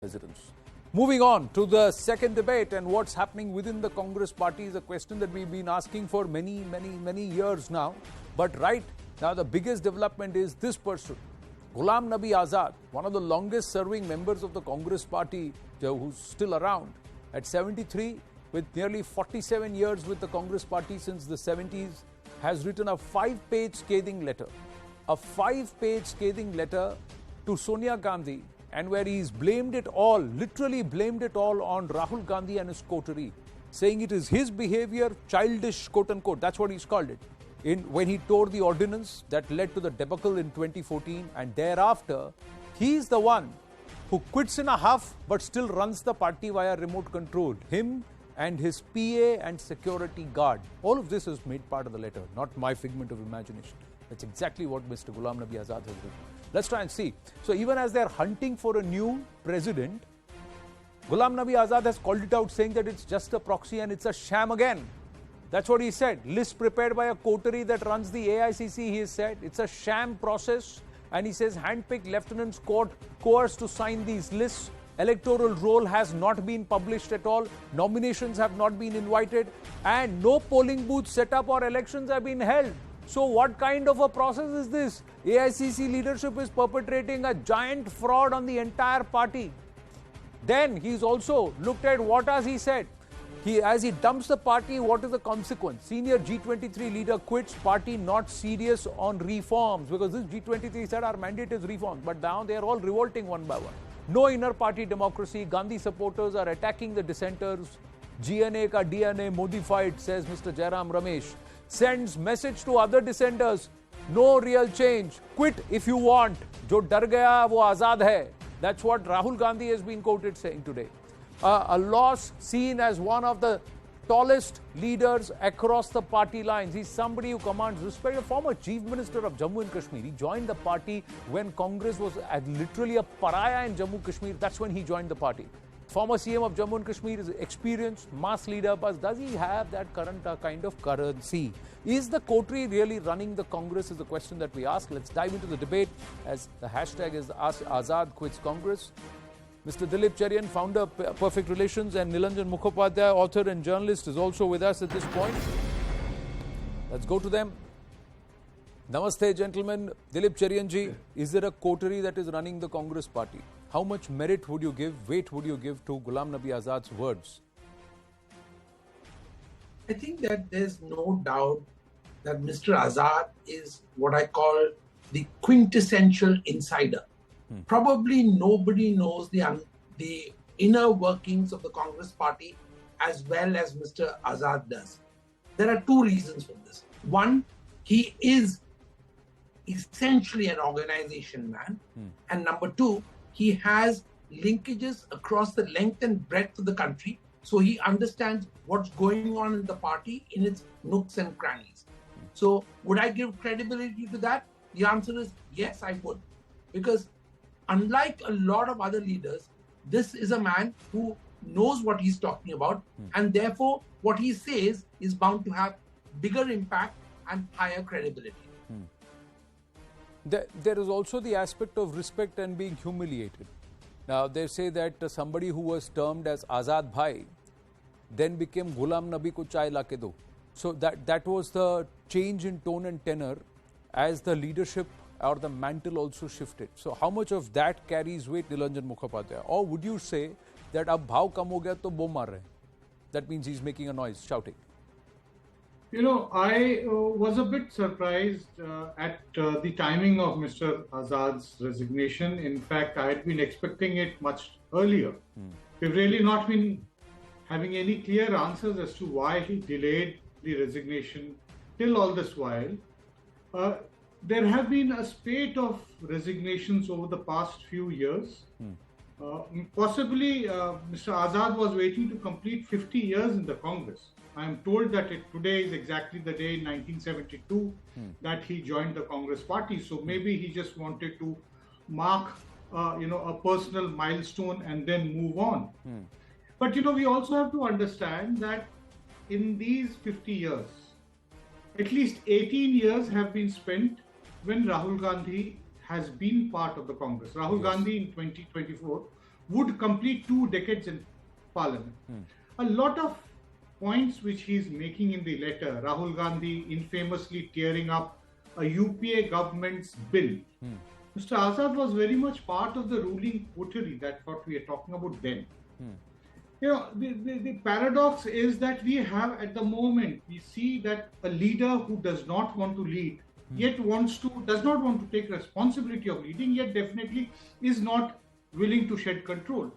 residents. Moving on to the second debate, and what's happening within the Congress party is a question that we've been asking for many years now. But right now, the biggest development is this person, Ghulam Nabi Azad, one of the longest serving members of the Congress party, who's still around at 73, with nearly 47 years with the Congress party since the 70s, has written a 5-page scathing letter. A 5-page scathing letter to Sonia Gandhi, and where he's blamed it all, literally blamed it all on Rahul Gandhi and his coterie, saying it is his behavior, childish, quote unquote, that's what he's called it, when he tore the ordinance that led to the debacle in 2014, and thereafter, he's the one who quits in a huff but still runs the party via remote control. Him and his PA and security guard. All of this is made part of the letter, not my figment of imagination. That's exactly what Mr. Ghulam Nabi Azad has written. Let's try and see. So even as they're hunting for a new president, Ghulam Nabi Azad has called it out, saying that it's just a proxy and it's a sham again. That's what he said. List prepared by a coterie that runs the AICC, he has said. It's a sham process. And he says handpicked lieutenants coerced to sign these lists. Electoral roll has not been published at all. Nominations have not been invited. And no polling booths set up or elections have been held. So what kind of a process is this? AICC leadership is perpetrating a giant fraud on the entire party. Then he's also looked at what has he said. As he dumps the party, what is the consequence? Senior G23 leader quits, party not serious on reforms. Because this G23 said our mandate is reforms. But now they are all revolting one by one. No inner party democracy. Gandhi supporters are attacking the dissenters. GNA ka DNA modified, says Mr. Jairam Ramesh. Sends message to other dissenters. No real change. Quit if you want. Jo dar gaya, wo azad hai. That's what Rahul Gandhi has been quoted saying today. A loss seen as one of the tallest leaders across the party lines. He's somebody who commands respect. A former chief minister of Jammu and Kashmir. He joined the party when Congress was literally a pariah in Jammu and Kashmir. That's when he joined the party. Former CM of Jammu and Kashmir is experienced, mass leader, but does he have that current kind of currency? Is the coterie really running the Congress is the question that we ask. Let's dive into the debate as the hashtag is Azad Quits Congress. Mr. Dilip Cherian, founder Perfect Relations, and Nilanjan Mukhopadhyay, author and journalist, is also with us at this point. Let's go to them. Namaste, gentlemen. Dilip Cherian ji, is there a coterie that is running the Congress party? How much merit would you give, weight would you give to Ghulam Nabi Azad's words? I think that there's no doubt that Mr. Azad is what I call the quintessential insider. Probably nobody knows the inner workings of the Congress party as well as Mr. Azad does. There are two reasons for this. One, he is essentially an organization man. And number two, he has linkages across the length and breadth of the country. So he understands what's going on in the party in its nooks and crannies. So would I give credibility to that? The answer is yes, I would. Because unlike a lot of other leaders, this is a man who knows what he's talking about, and therefore what he says is bound to have bigger impact and higher credibility. There is also the aspect of respect and being humiliated. Now, they say that somebody who was termed as Azad Bhai then became Ghulam Nabi ko chai la ke do. So that was the change in tone and tenor as the leadership or the mantle also shifted. So how much of that carries weight, Nilanjan Mukhopadhyay? Or would you say that ab bhav kam ho gaya to bo maar rahe? That means he's making a noise, shouting. You know, I was a bit surprised at the timing of Mr. Azad's resignation. In fact, I had been expecting it much earlier. We've really not been having any clear answers as to why he delayed the resignation till all this while. There have been a spate of resignations over the past few years. Possibly, Mr. Azad was waiting to complete 50 years in the Congress. I am told that today is exactly the day in 1972 that he joined the Congress party. So maybe he just wanted to mark, a personal milestone and then move on. But, we also have to understand that in these 50 years, at least 18 years have been spent when Rahul Gandhi has been part of the Congress. Rahul Gandhi in 2024 would complete 2 decades in parliament. A lot of points which he is making in the letter, Rahul Gandhi infamously tearing up a UPA government's bill. Mr. Azad was very much part of the ruling coterie. That's what we are talking about then. You know, the paradox is that we have at the moment, we see that a leader who does not want to lead, yet does not want to take responsibility of leading, yet definitely is not willing to shed control.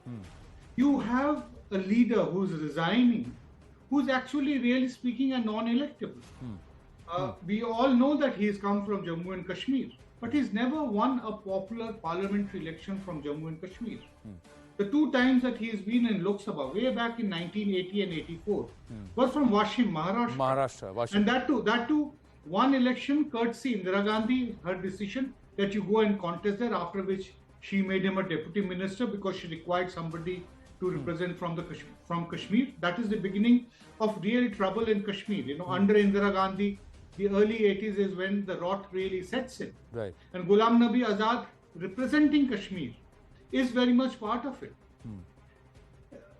You have a leader who's resigning, who's actually really speaking a non-electable. We all know that he's come from Jammu and Kashmir, but he's never won a popular parliamentary election from Jammu and Kashmir. The 2 times that he has been in Lok Sabha, way back in 1980 and 84, were from Washim, Maharashtra. And that too, one election courtesy Indira Gandhi, her decision that you go and contest there, after which she made him a deputy minister because she required somebody to represent from Kashmir. That is the beginning of real trouble in Kashmir. You know, under Indira Gandhi, the early 80s is when the rot really sets in. Right. And Ghulam Nabi Azad representing Kashmir is very much part of it.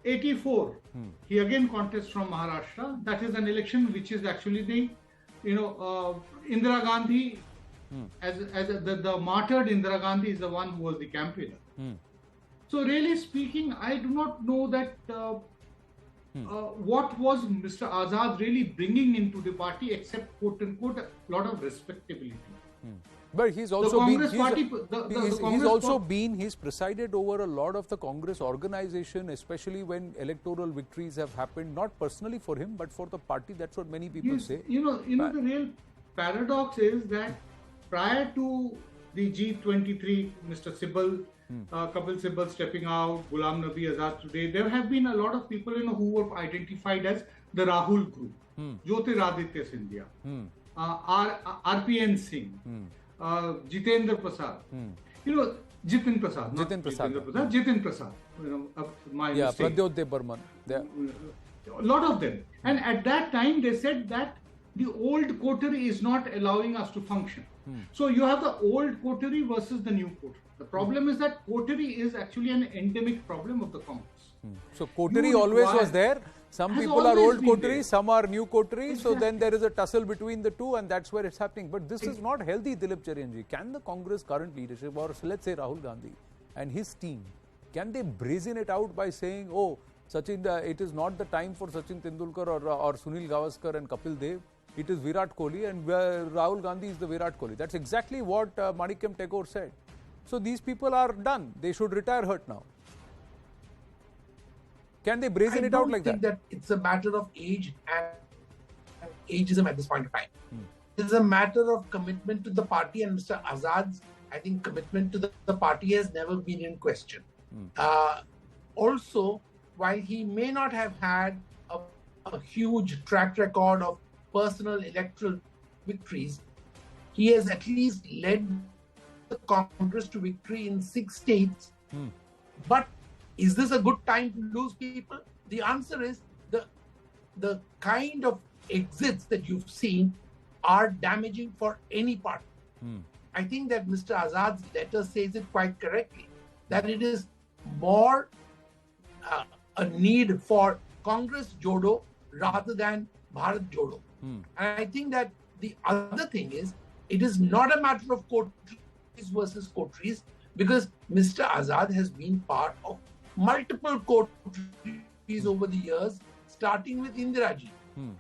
84, he again contests from Maharashtra. That is an election which is actually the, Indira Gandhi, the martyred Indira Gandhi is the one who was the campaigner. So really speaking, I do not know that what was Mr. Azad really bringing into the party except quote unquote a lot of respectability. But he's also he's presided over a lot of the Congress organization, especially when electoral victories have happened, not personally for him, but for the party. That's what many people say. The real paradox is that prior to the G23, Mr. Sibal, Kapil Sibal stepping out, Ghulam Nabi Azad today, there have been a lot of people who were identified as the Rahul group, Jyotiraditya Scindia, RPN Singh, Jitendra Prasad, Jitin Prasad, my mistake. Pradyot Burman. A lot of them. And at that time, they said that the old coterie is not allowing us to function. So you have the old coterie versus the new coterie. The problem is that coterie is actually an endemic problem of the Congress. So coterie always was there. Some people are old coterie, some are new coterie. Exactly. So then there is a tussle between the two, and that's where it's happening. But this is not healthy, Dilip Charianji. Can the Congress current leadership, or let's say Rahul Gandhi and his team, can they brazen it out by saying, oh, Sachin, it is not the time for Sachin Tendulkar or Sunil Gavaskar and Kapil Dev. It is Virat Kohli, and Rahul Gandhi is the Virat Kohli. That's exactly what Manikyam Tagore said. So these people are done. They should retire hurt now. Can they brazen it out like that? I don't think that it's a matter of age and ageism at this point of time. It's a matter of commitment to the party, and Mr. Azad's, I think, commitment to the party has never been in question. Also, while he may not have had a huge track record of personal electoral victories, he has at least led the Congress to victory in 6 states. But is this a good time to lose people? The answer is the kind of exits that you've seen are damaging for any party. I think that Mr. Azad's letter says it quite correctly, that it is more a need for Congress Jodo rather than Bharat Jodo. And I think that the other thing is, it is not a matter of coteries versus coteries, because Mr. Azad has been part of multiple coteries over the years, starting with Indiraji.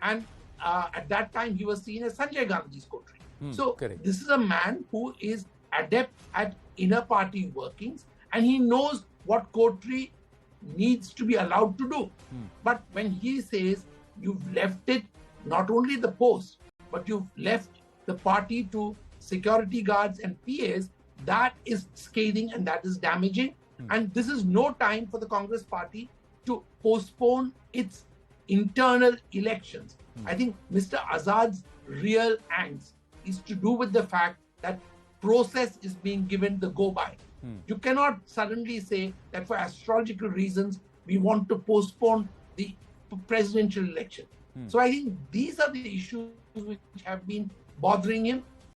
And at that time, he was seen as Sanjay Gandhi's coterie. So this is a man who is adept at inner party workings, and he knows what coterie needs to be allowed to do. But when he says you've left it, not only the post, but you've left the party to security guards and PAs, that is scathing and that is damaging. And this is no time for the Congress party to postpone its internal elections. I think Mr. Azad's real angst is to do with the fact that process is being given the go-by. You cannot suddenly say that for astrological reasons, we want to postpone the presidential election. So I think these are the issues which have been bothering him.